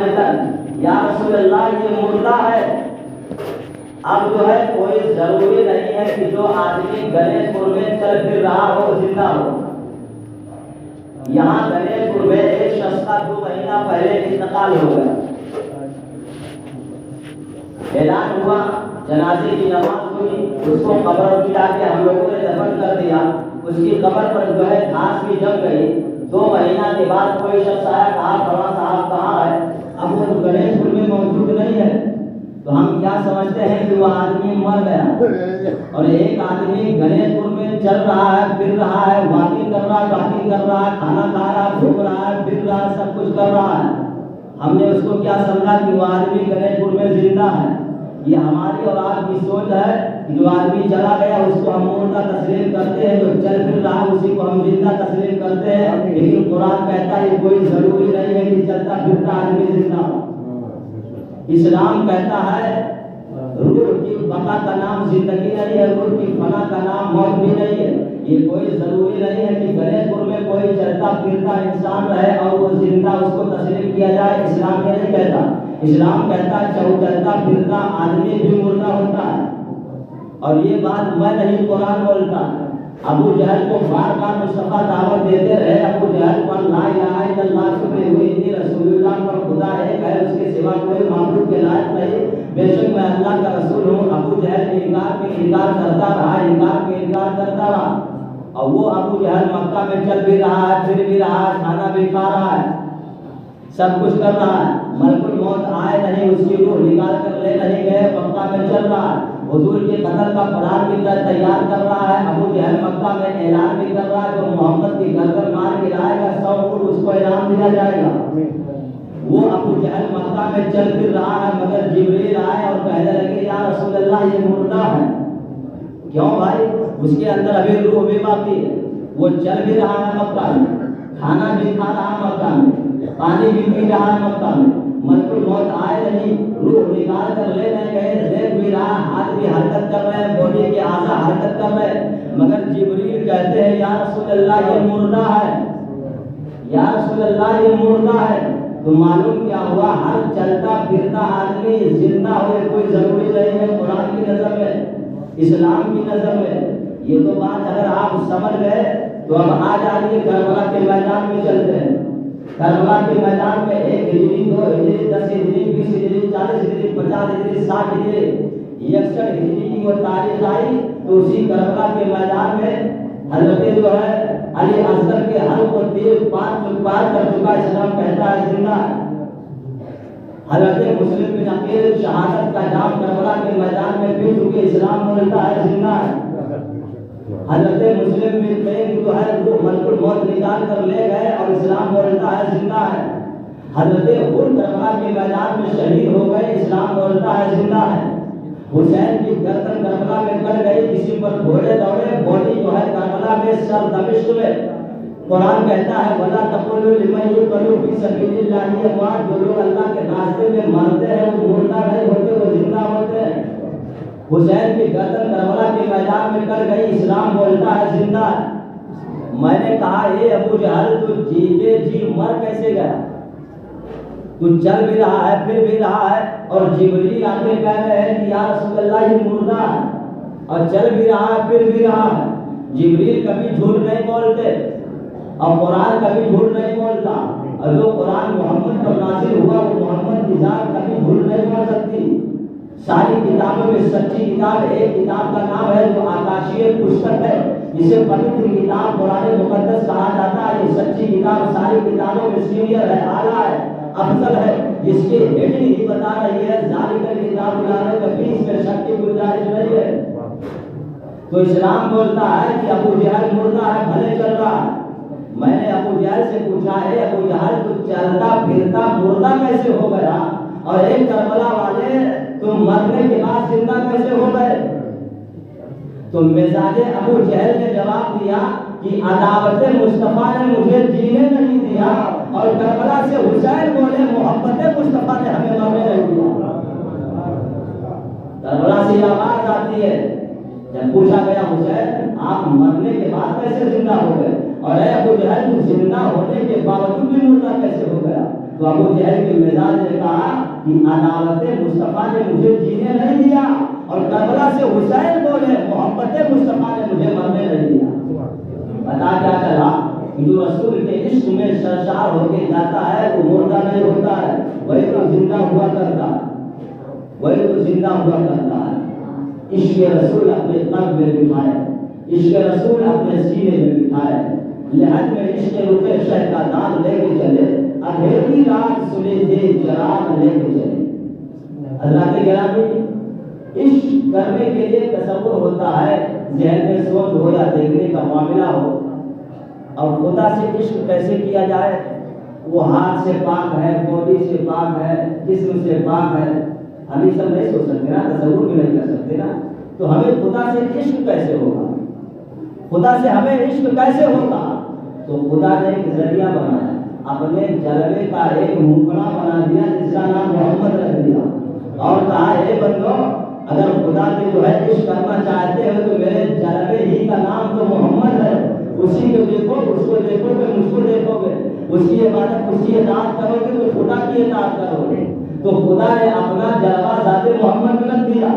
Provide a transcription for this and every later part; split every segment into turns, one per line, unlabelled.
ميتا یا رسول اللہ یہ مردہ ہے. اب جو ہے کوئی ضروری نہیں ہے کہ جو آدمی گنیش پور میں چل پھر رہا ہو زندہ ہو. یہاں گنیش پور میں ایک شخص کا 2 مہینہ پہلے انتقال ہو گیا. اعلان ہوا, جنازے کی نماز ہوئی, اس کو قبر میں لا کے ہم لوگوں نے دفن کر دیا. اس کی قبر پر جو ہے گھاس بھی جم گئی. 2 مہینہ کے بعد کوئی شخص آیا, کہا فلاں صاحب کہاں ہے؟ اب وہ گنیش پور میں موجود نہیں ہے. تو ہم کیا سمجھتے ہیں کہ وہ آدمی مر گیا. اور ایک آدمی گنیش پور میں چل رہا ہے, پھر رہا ہے, واکنگ کر رہا ہے, ٹاکنگ کر رہا ہے, کھانا کھا رہا ہے, گھوم رہا ہے, پھر رہا ہے, سب کچھ کر رہا ہے. ہم نے اس کو کیا سمجھا کہ وہ آدمی گنیش پور میں زندہ ہے. یہ ہماری اور آپ کی سوچ ہے کہ جو آدمی چلا گیا اس کو ہم مردہ تسلیم کرتے ہیں, جو چل پھر رہا ہے اسی کو ہم زندہ تسلیم کرتے ہیں. لیکن قرآن کہتا ہے کوئی ضروری نہیں ہے کہ چلتا پھرتا آدمی زندہ ہو. اسلام کہتا ہے روح کی بقا کا نام زندگی نہیں ہے, روح کی فنا کا نام موت بھی نہیں ہے. یہ کوئی ضروری نہیں ہے کہ گنیش پور میں کوئی چلتا پھرتا انسان رہے اور وہ زندہ اس کو تسلیم کیا جائے. اسلام یہ نہیں کہتا. اسلام کہتا ہے چلتا پھرتا آدمی بھی مردہ ہوتا ہے. اور یہ بات میں نہیں, قرآن بولتا. ابو جہل کو بار بار مصطفیٰ دعوت دیتے رہے. ابو جہل پر لا الہ الا اللہ سنے ہوئے انی رسول اللہ پر خدا ایک ہے, اس کے سوا کوئی معبود کے لائق نہیں, بے شک میں اللہ کا رسول ہوں. ابو جہل انکار پہ انکار کرتا رہا, انکار پہ انکار کرتا رہا. اور وہ ابو جہل مکہ میں چل بھی رہا ہے, پھر بھی رہا ہے, کھانا بھی کھا رہا ہے, سب کچھ کر رہا ہے. ملک الموت آئے نہیں, اس کی روح نکال کر لے نہیں گئے, مکہ میں چل رہا ہے. حضور کے قتل کا پلان بھی تیار کر رہا ہے. ابو جہل مکہ میں اعلان بھی کر رہا ہے جو محمد کی گردن مار کے لائے گا 100 اونٹ اس کو انعام دیا جائے گا. وہ ابو جہل مکہ میں چل پھر رہا ہے, مگر جبریل آئے اور کہنے لگے یا رسول اللہ یہ مردہ ہے. کیوں بھائی؟ اس کے اندر ابھی روح بھی باقی ہے. وہ چل بھی رہا ہے مکہ میں, کھانا بھی کھا رہا ہے مکہ میں, پانی بھی پی رہا ہے مکہ میں. ملک الموت آئے نہیں, روح نکال کر لے نہیں گئے, دیکھ بھی رہا, ہاتھ بھی حرکت کر رہے ہیں, باڈی کے اعضاء حرکت کر رہے ہیں. مگر جبریل کہتے ہیں یا رسول اللہ یہ مردہ ہے, یا رسول اللہ یہ مردہ ہے. تو معلوم کیا ہوا, ہر چلتا پھرتا آدمی زندہ ہوئے کوئی ضروری نہیں ہے قرآن کی نظر میں, اسلام کی نظر میں. یہ تو بات اگر آپ سمجھ گئے تو اب آج آئیے کربلا کے میدان میں چلتے ہیں. کربلا کے میدان میں 1 ہجری 2 ہجری 10 ہجری 20 ہجری 40 ہجری 50 ہجری 60 ہجری 61 ہجری کی وہ تاریخ آئی. تو اسی کربلا کے میدان میں حضرت جو ہے علی اصغر کے حل کو تیر پار کر چکا اسلام کہتا ہے زندہ ہے. حضرت مسلم بن عقیل شہادت کا جام کربلا کے میدان میں پی چکے اسلام بولتا ہے زندہ ہے. حضرت مسلم بن قیم جو ہے وہ ملک الموت نکال کر لے گئے اور اسلام بولتا ہے زندہ ہے. حضرت حر کربلا کے میدان میں شہید ہو گئے, اسلام بولتا ہے زندہ ہے. حسین کی گردن کربلا میں کٹ گئی, کسی پر گھوڑے دوڑے, باڈی جو ہے کربلا میں سر دمشق میں. قرآن کہتا ہے وَلَا تَقُولُوا لِمَن يُقْتَلُ فِي سَبِيلِ اللَّهِ أَمْوَاتٌ, جو لوگ اللہ کے راستے میں مرتے ہیں وہ مردہ نہیں ہوتے, وہ زندہ ہوتے ہیں. حسین کی گردن کربلا کے میدان میں کٹ گئی, اسلام بولتا ہے زندہ ہے. میں نے کہا اے ابو جہل تو جیتے جی مر کیسے گیا؟ تو چل بھی رہا ہے, پھر بھی رہا ہے, اور جبریل آ کے کہہ رہے ہیں کہ یا رسول اللہ یہ مردہ ہے, اور چل بھی رہا ہے, پھر بھی رہا ہے. جبریل کبھی جھوٹ نہیں بولتے اور قرآن کبھی جھوٹ نہیں بولتا. اور جو قرآن محمد پر نازل ہوا وہ محمد کی ذات کبھی جھوٹ نہیں بول سکتی. ساری کتابوں میں سچی کتاب ایک کتاب کا نام ہے جو آکاشیہ پستک ہے, جسے پوتر کتاب قرآن مقدس کہا جاتا ہے. یہ سچی کتاب ساری کتابوں میں سینئر ہے, اعلیٰ ہے, افضل ہے, جس کی ہیڈنگ ہی بتا رہی ہے ذالک الکتاب لا ریب فیہ, اس میں شک کی گنجائش نہیں ہے. تو اسلام بولتا ہے کہ ابو جہل مردہ ہے, بھلے چل رہا ہے. میں نے ابو جہل سے پوچھا ہے ابو جہل تو چلتا پھرتا مردہ کیسے ہو گیا, اور ایک کربلا والے تم مرنے کے بعد زندہ کیسے ہو گئے؟ تو مزاج ابو جہل نے جواب دیا کہ عداوت مصطفیٰ نے مجھے جینے نہیں دیا, اور کربلا سے حسین بولے محبت مصطفیٰ نے ہمیں مرنے نہیں دیا. کربلا سے آواز آتی ہے, جب پوچھا گیا حسین آپ مرنے کے بعد کیسے زندہ ہو گئے, اور اے ابو جہل تو زندہ ہونے کے باوجود بھی مردہ کیسے ہو گیا؟ تو ابو جہل کے مزاج نے کہا کہ عدالت مصطفیٰ نے مجھے جینے نہیں دیا، اور کربلا سے حسین بولے محبت مصطفیٰ نے مجھے مرنے نہیں دیا۔ پتا کیا چلا کہ جو رسول کے عشق میں سرشار ہو کے جاتا ہے وہ مردہ نہیں ہوتا ہے، وہی تو زندہ ہوا کرتا ہے، وہی تو زندہ ہوا کرتا ہے۔ عشق رسول اپنے قلب میں بٹھائے، عشق رسول اپنے سینے میں بٹھائے، لحد میں عشق رخ شہ کا دان لے کے چلے، اندھیری رات سنے تھے چراغ لے کے چلے۔ اللہ کے گرامی، عشق کرنے کے لیے تصور ہوتا ہے، ذہن میں سوچ ہو یا دیکھنے کا معاملہ ہو۔ اب خدا سے عشق کیسے کیا جائے؟ وہ ہاتھ سے پاک ہے، باڈی سے پاک ہے، جسم سے پاک ہے، ہم یہ سب نہیں سوچ سکتے نا، تصور بھی نہیں کر سکتے نا، تو ہمیں خدا سے عشق کیسے ہوگا؟ خدا سے ہمیں عشق کیسے ہوگا؟ تو خدا نے ایک ذریعہ بنایا، اپنے جلوے کا ایک مکھڑا بنا دیا جس کا نام محمد رکھ دیا، اور کہا اے بندو اگر خدا کے جو ہے عشق کرنا چاہتے ہو تو میرے جلوے ہی کا نام تو محمد ہے، اسی کو دیکھو، اس کو دیکھو گے، مجھ کو دیکھو گے، اس کی عبادت، اس کی اطاعت کرو گے تو خدا کی اطاعت کرو گے۔ تو خدا نے اپنا جلوہ ذات محمد میں رکھ دیا،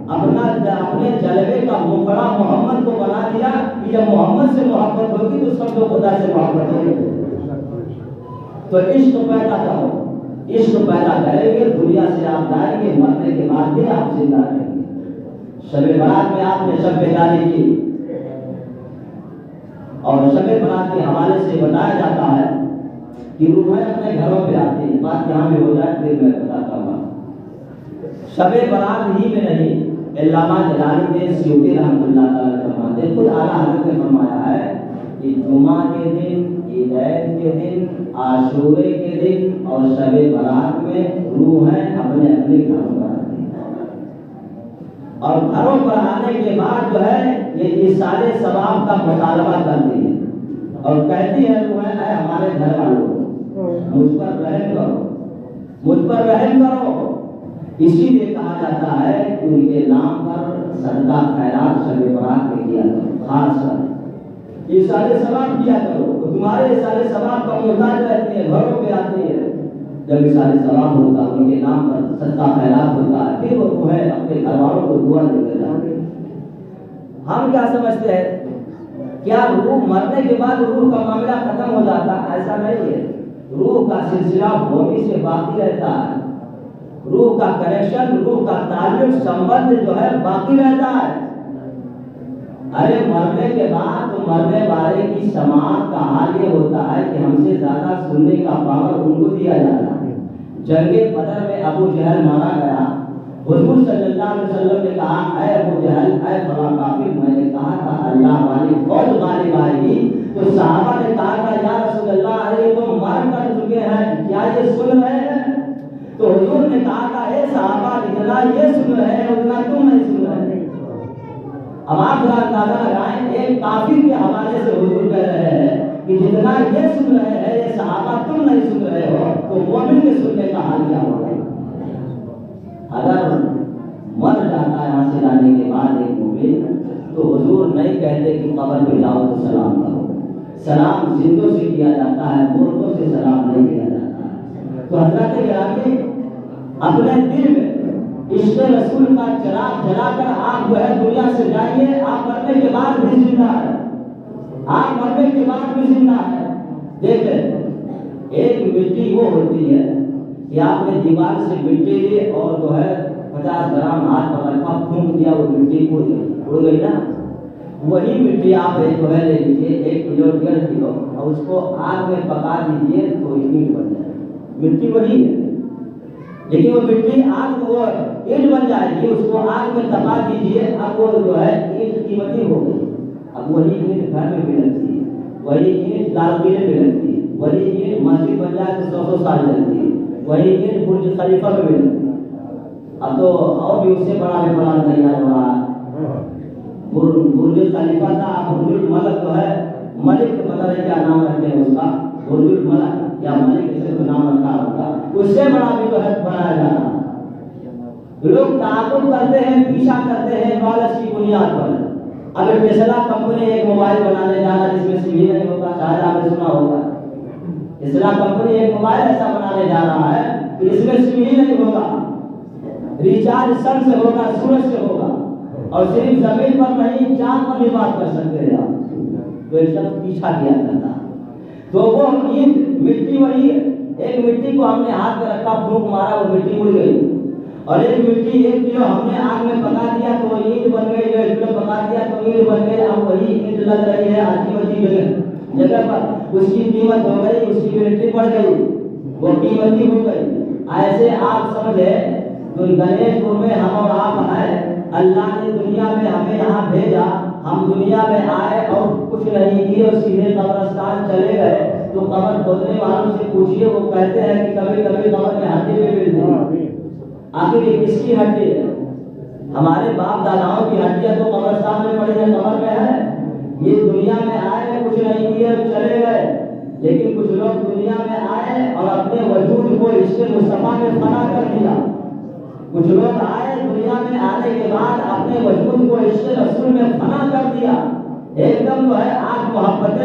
اپنے جلوے کا مکھڑا محمد کو بنا دیا کہ جب محمد سے محبت ہوگی تو سب کو خدا سے محبت ہوگی۔ تو عشق پیدا کرو، عشق پیدا کریں گے دنیا سے آپ جائیں گے، مرنے کے بعد بھی آپ زندہ رہیں گے۔ شب برات میں آپ نے شب بیداری کی، اور شب برات کے حوالے سے بتایا جاتا ہے کہ روحیں اپنے گھروں پہ آتی ہیں، بات یہاں بھی ہو جائے پھر میں بتاتا ہوں۔ شب برات ہی میں نہیں، علامہ جلالی الدین سیوطی رحمۃ اللہ تعالی فرماتے ہیں، خود اعلیٰ حضرت نے فرمایا ہے کہ جمعہ کے دن، عیدین کے دن، عاشورے کے دن اور شب برات میں روحیں اپنے اپنے گھروں پر آتی ہیں، اور گھروں پر آنے کے بعد جو ہے یہ ایصال ثواب کا مطالبہ کرتی ہے، اور کہتی ہے روحیں اے ہمارے گھر والوں مجھ پر رحم کرو، مجھ پر رحم کرو۔ اسی لیے کہا جاتا ہے کہ ان کے نام پر صدقہ خیرات شب برات میں کیا کرو، خاص کر ایصال ثواب کیا کرو، تمہارے ایصال ثواب کا محتاج رہتی ہے، گھروں پہ آتی ہے، جب ایصال ثواب ہوتا ہے ان کے نام پر صدقہ خیرات ہوتا ہے، پھر وہ ہے اپنے گھر والوں کو دعا دے کر جاتے ہیں۔ ہم کیا سمجھتے ہیں کیا روح مرنے کے بعد روح کا معاملہ ختم ہو جاتا ہے؟ ایسا نہیں ہے، روح کا سلسلہ باڈی سے باقی رہتا ہے، روح کا کنیکشن، روح کا تعلق سمبند جو ہے باقی رہتا ہے۔ ارے مرنے کے بعد تو مرنے والے کی سماعت کا حال یہ ہوتا ہے کہ ہم سے زیادہ سننے کا پاور ان کو دیا جاتا ہے۔ جنگ بدر میں ابو جہل مارا گیا، حضور صلی اللہ علیہ وسلم نے کہا اے ابو جہل، اے فلاں کافر، میں نے کہا تھا اللہ والی فوج غالب آئے گی، تو صحابہ نے کہا تھا یا رسول اللہ ارے تم مر کر چکے ہیں، کیا یہ سن رہے ہیں؟ تو حضور نے کہا تھا اے صحابہ جتنا یہ سن رہے ہیں اتنا تم نہیں سن رہے ہیں۔ اب آپ ذرا اندازہ لگائیں، ایک کافر کے حوالے سے حضور کہہ رہے ہیں کہ جتنا یہ سن رہے ہیں یہ صحابہ تم نہیں سن رہے ہو، تو مومن کے سننے کا حال کیا ہوگا؟ اگر مر جاتا ہے یہاں سے جانے کے بعد ایک مومن، تو حضور نہیں کہتے کہ قبر پہ جاؤ تو سلام کرو، سلام زندوں سے کیا جاتا ہے، مردوں سے سلام نہیں کیا جاتا ہے۔ تو حضرت گرامی اپنے دل میں عشق رسول کا چراغ جلا کر آپ جو ہے دنیا سے جائیے، آپ مرنے کے بعد بھی زندہ ہے، آپ مرنے کے بعد بھی زندہ ہے۔ دیکھیں ایک مٹی وہ ہوتی ہے کہ آپ نے دیوار سے مٹی لی اور جو ہے 50 گرام ہاتھ پکڑا پھونک دیا، وہ مٹی اڑ گئی نا، وہی مٹی آپ جو ہے لے لیجیے 1 کلو 1.5 کلو اور اس کو آگ میں پکا دیجیے تو اینٹ بن جائے گی، مٹی وہی ہے، لیکن وہ مٹی آگ وہ اینٹ بن جائے گی، اس کو آگ میں تپا دیجیے، اب وہ جو ہے اینٹ قیمتی ہو گئی۔ اب وہی اینٹ گھر میں بھی لگتی ہے، وہی اینٹ لال قلعے میں لگتی ہے، وہی اینٹ مسجد بن جائے تو 100 سال چلتی ہے، وہی اینٹ برج خلیفہ میں بھی لگتی ہے۔ اب تو اور بھی اس سے بڑا بھی پلان تیار ہو رہا ہے، برج خلیفہ تھا، برج الملک جو ہے، ملک پتہ نہیں کیا نام رکھے ہیں اس کا، برج الملک یا ملک اسے تو نام رکھا ہوگا، اس سے بڑا بھی جو ہے بنایا جا رہا ہے۔ لوگ تعاقب کرتے ہیں، پیچھا کرتے ہیں لالچ کی بنیاد پر۔ اگر ٹیسلا کمپنی ایک موبائل بنانے جا رہا ہے جس میں سیڑھی نہیں ہوگا، شاید آپ نے سنا ہوگا، اصلاح کمپنی ایک موبائل ایسا بنانے جا رہا ہے کہ اس میں سم ہی نہیں ہوگا، ریچارج سن سے ہوگا، سورج سے ہوگا، اور صرف زمین پر نہیں چاند پر بھی بات کر سکتے ہیں آپ، تو ایک شخص پیچھا کیا کرتا، تو وہ اینٹ مٹی وہی ہے، ایک مٹی کو ہم نے ہاتھ میں رکھا، پھونک مارا، وہ مٹی اڑ گئی، اور ایک مٹی 1 کلو ہم نے آگ میں پکا دیا تو وہ اینٹ بن گئی، 1.5 کلو پکا دیا تو اینٹ بن گئی، اب وہی اینٹ لگ رہی ہے عجیب عجیب جگہ پر، اس کی قیمت ہو گئی، اس کی بیٹری بڑھ گئی، وہ قیمتی ہو گئی۔ ایسے آپ سمجھے تو گنیش پور میں ہم اور آپ ہیں، اللہ نے دنیا میں ہمیں یہاں بھیجا، ہم دنیا میں آئے اور کچھ نہیں کیے اور سیدھے قبرستان چلے گئے، تو قبر کھودنے والوں سے پوچھیے، وہ کہتے ہیں کہ کبھی کبھی قبر میں ہڈی بھی ملتی ہے۔ آخر یہ کس کی ہڈی ہے؟ ہمارے باپ داداؤں کی ہڈیاں تو قبرستان میں پڑی ہیں، قبر میں ہے۔ یہ دنیا میں آئے، کچھ نہیں کیے اور چلے گئے، لیکن کچھ لوگ دنیا میں آئے اور اپنے وجود کو عشق مصطفیٰ میں فنا کر دیا۔ کچھ لوگ آئے، دنیا میں آنے کے بعد اپنے وجود کو عشق رسول میں فنا کر دیا، ایک دم جو ہے آج محبت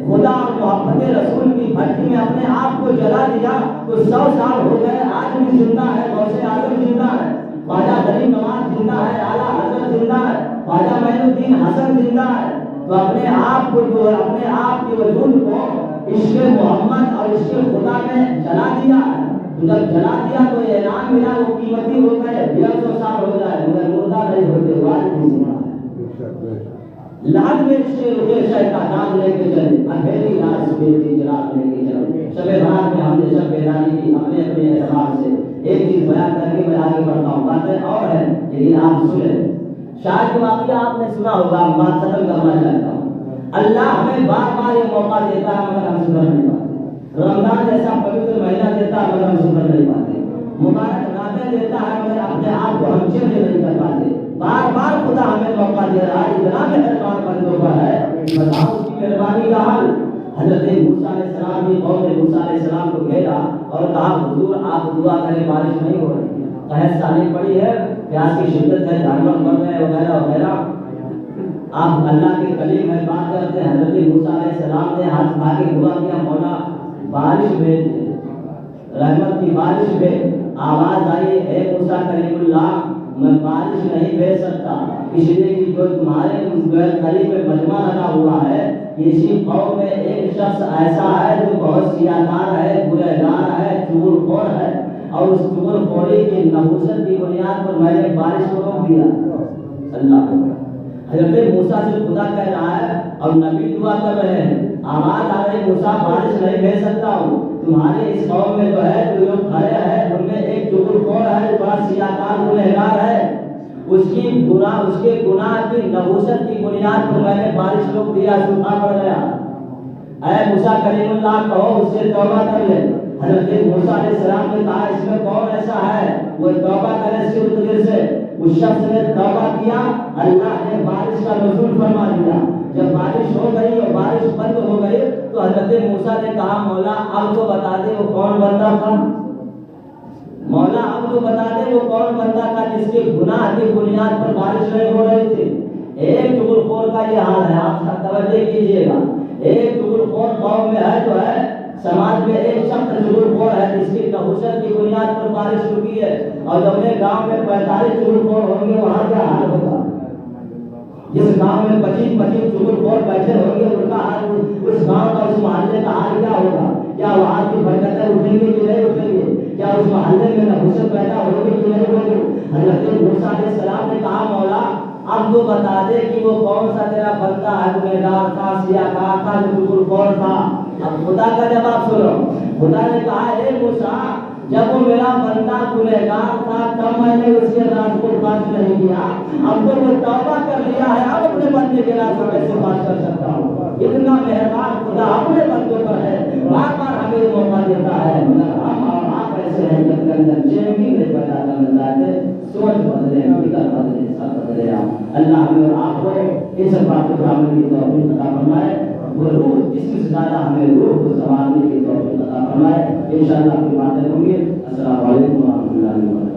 خدا اور محبت رسول کی بھٹی میں اپنے آپ کو جلا دیا، تو 100 سال ہو گئے، آج بھی زندہ ہے، غوث اعظم زندہ ہے، خواجہ غریب نواز زندہ ہے، اعلیٰ حضرت زندہ ہے، خواجہ معین الدین حسن زندہ ہے، تو اپنے آپ کو جو ہے اپنے آپ کے وجود کو عشق محمد اور عشق خدا میں جلا دیا ہے۔ تو جب جلا دیا تو اعلان ملا، وہ قیمتی ہو گئے، 150 سال ہو جائے مگر مردہ نہیں ہوتے، واج بھی زندہ ہے۔ لحد میں شہ کا نام لے کے چلے، اندھیری رات صبح کی چراغ لے کے چلے، شب رات میں ہم نے سب بیداری کی اپنے اپنے اعتبار سے۔ ایک چیز بیان کر کے میں آگے بڑھتا ہوں، باتیں اور ہیں لیکن آپ سنیں۔ شاید کہ واقعہ آپ نے سنا ہوگا، بات ختم کرنا چاہتا ہوں۔ اللہ ہمیں بار بار یہ موقع دیتا ہے مگر ہم سدھر نہیں پاتے، رمضان جیسا پوتر مہینہ دیتا ہے مگر ہم سدھر نہیں پاتے، مبارک راتیں دیتا ہے مگر اپنے آپ کو ہم چینج نہیں کر پاتے۔ بار بار خدا ہمیں موقع دے رہا ہے، اتنا مہربان بندوں کا ہے، بتاؤ اس کی مہربانی کا حل۔ حضرت موسیٰ علیہ السلام کی قوم نے موسیٰ علیہ السلام کو گھیرا اور کہا حضور آپ دعا کریں، بارش نہیں ہو رہی، قحط سالی پڑی ہے، پیاس کی شدت ہے، جانور مر رہے ہیں وغیرہ وغیرہ۔ آپ اللہ کے کلیم ہے، بات کرتے ہیں۔ حضرت موسیٰ علیہ السلام نے ہاتھ اٹھا کے دعا کیا، مولا بارش بھیج دے، رحمت کی بارش بھیج۔ آواز آئی، اے موسیٰ کلیم اللہ میں بارش نہیں بھیج سکتا، اس لیے کہ جو تمہارے قریب میں مجمع لگا ہوا ہے، اسی قوم میں ایک شخص ایسا ہے جو بہت سیاکار ہے، گنہگار ہے، چغل خور ہے، اور اس چغل خوری کی نحوست کی بنیاد پر میں نے بارش کو روک دیا۔ اللہ حضرت موسیٰ سے خدا کہہ رہا ہے اور نبی دعا کر رہے ہیں، آواز آ رہی موسیٰ بارش نہیں بھیج سکتا ہوں، تمہارے اس قوم میں جو ہے جو لوگ کھڑے ہیں ان میں ایک چغل خور ہے، جو بڑا سیاکار گنہگار ہے، اس کے گناہ کی نحوست کی بنیاد پر میں نے بارش روک دیا، سوکھا پڑ گیا۔ اے موسیٰ کلیم اللہ کہو اس سے توبہ کر لے۔ حضرت موسیٰ علیہ السلام نے کہا اس میں کون ایسا ہے وہ توبہ کرے صدق دل سے۔ اس شخص نے توبہ کیا، اللہ نے بارش کا نزول فرما دیا۔ جب بارش ہو گئی اور بارش بند ہو گئی تو حضرت موسیٰ نے کہا مولا اب تو بتا دے وہ کون بندہ تھا، مولا اب تو بتا دے وہ کون بندہ تھا جس کے گناہ کی بنیاد پر بارش نہیں ہو رہی تھی۔ ایک چغل خور کا یہ حال ہے، آپ توجہ کیجیے گا۔ ایک چغل خور قوم میں ہے جو ہے، سماج میں ایک شخص چغل خور ہے جس کی نحوست کی بنیاد پر بارش رکی ہے، اور جب اپنے گاؤں میں 45 چغل خور ہوں گے وہاں کیا حال ہوگا؟ جس گاؤں میں 25 چغل خور بیٹھے ہوں گے ان کا حال، اس گاؤں کا اس محلے کا حال کیا ہوگا؟ کیا وہاں کی برکتیں اٹھیں گے کہ نہیں اٹھیں گے؟ کیا اس محلے میں نحوست پیدا ہوگی کہ نہیں ہوگی؟ حضرت موسیٰ علیہ السلام نے کہا مولا اب تو بتا دے کہ وہ کون سا تیرا بندہ ہے، گنہگار تھا، سیاکار تھا، جو چغل خور تھا۔ اب خدا کا جواب سنو، خدا نے کہا اے موسیٰ جب وہ میرا بندہ گنہگار تھا تب میں نے اس کے راز کو فاش نہیں کیا، اب تو وہ توبہ کر لیا ہے، اب اپنے بندے کے راز کو کیسے فاش کر سکتا ہوں؟ اتنا مہربان خدا اپنے بندوں پر ہے، بار بار ہمیں موقع دیتا ہے، مگر ہم اور آپ ایسے ہیں جب کے اندر چینی نہیں پیدا کرنا چاہتے، سوچ بدلے، فکر بدلے، سب بدلے۔ اللہ ہمیں اور آپ کو ان سب باتوں پر عمل کی توفیق عطا فرمائے، وہ روح جسم سے زیادہ ہمیں روح کو سنبھالنے کی توفیق عطا فرمائے۔ انشاءاللہ آپ کی باتیں ہوں گی۔ السلام علیکم ورحمۃ اللہ وبرکاتہ۔